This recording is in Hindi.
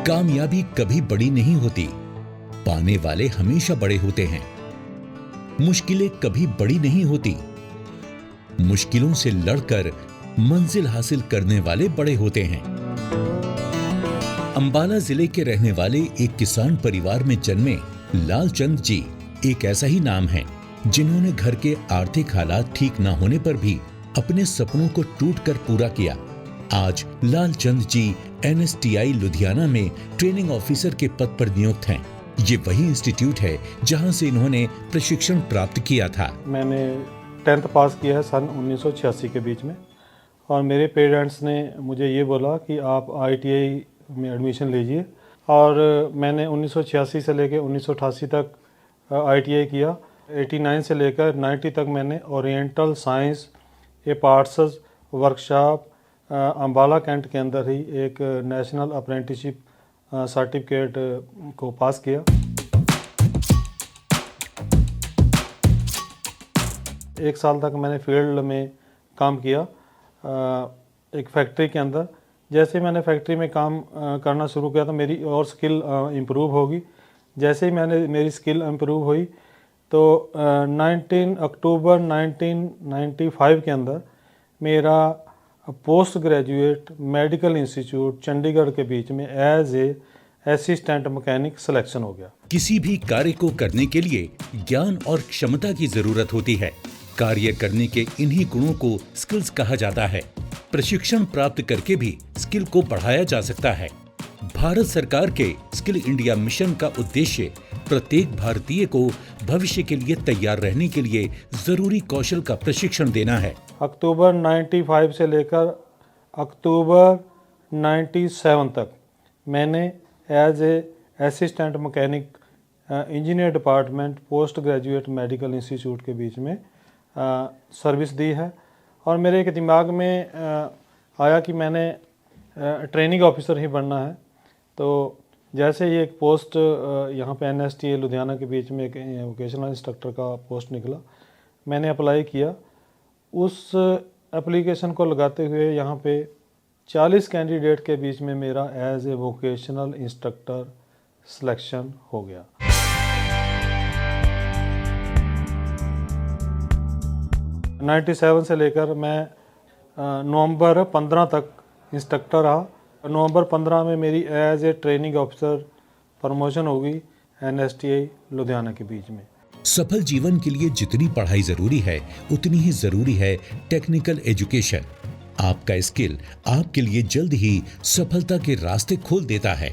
कामयाबी कभी बड़ी नहीं होती, पाने वाले हमेशा बड़े होते हैं। मुश्किलें कभी बड़ी नहीं होती, मुश्किलों से लड़कर मंजिल हासिल करने वाले बड़े होते हैं। अंबाला जिले के रहने वाले एक किसान परिवार में जन्मे लालचंद जी एक ऐसा ही नाम है जिन्होंने घर के आर्थिक हालात ठीक न होने पर भी अपने सपनों को टूटकर पूरा किया। आज लालचंद जी NSTI लुधियाना में ट्रेनिंग ऑफिसर के पद पर नियुक्त हैं। ये वही इंस्टीट्यूट है जहां से इन्होंने प्रशिक्षण प्राप्त किया था। मैंने 10th पास किया है सन 1986 के बीच में, और मेरे पेरेंट्स ने मुझे ये बोला कि आप ITI में एडमिशन लीजिए, और मैंने 1986 से लेकर 1988 तक ITI किया। 89 से लेकर 90 तक मैंने ओरिएंटल साइंस ए पार्ट्स वर्कशॉप अंबाला कैंट के अंदर ही एक नेशनल अप्रेंटिसशिप सर्टिफिकेट को पास किया। एक साल तक मैंने फील्ड में काम किया एक फैक्ट्री के अंदर। जैसे ही मैंने फैक्ट्री में काम करना शुरू किया तो मेरी और स्किल इम्प्रूव होगी। जैसे ही मेरी स्किल इम्प्रूव हुई तो 19 अक्टूबर 1995 के अंदर मेरा post graduate medical institute Chandigarh के बीच में as a assistant mechanic selection हो गया। किसी भी कार्य को करने के लिए ज्ञान और क्षमता की जरूरत होती है। कार्य करने के इन्हीं गुणों को स्किल्स कहा जाता है। प्रशिक्षण प्राप्त करके भी स्किल को बढ़ाया जा सकता है। भारत सरकार के स्किल इंडिया मिशन का उद्देश्य प्रत्येक भारतीय को भविष्य के लिए तैयार रहने के लिए जरूरी कौशल का प्रशिक्षण देना है। अक्टूबर 95 से लेकर अक्टूबर 97 तक मैंने as a assistant mechanic engineer department post graduate medical institute के बीच में सर्विस दी है। और मेरे एक दिमाग में आया कि मैंने ट्रेनिंग ऑफिसर ही बनना है। तो जैसे ही एक पोस्ट यहाँ पे NSTA लुधियाना के बीच में एक वोकेशनल इंस्ट्रक्टर का पोस्ट निकला, मैंने अप्लाई किया। उस एप्लीकेशन को लगाते हुए यहाँ पे 40 कैंडिडेट के बीच में मेरा as a vocational instructor selection हो गया। । 97 से लेकर मैं नवंबर 15 तक इंस्ट्रक्टर रहा। नवंबर 15 में मेरी as a training officer promotion होगी NSTA लुधियाना के बीच में। सफल जीवन के लिए जितनी पढ़ाई जरूरी है उतनी ही जरूरी है टेक्निकल एजुकेशन। आपका स्किल आपके लिए जल्द ही सफलता के रास्ते खोल देता है।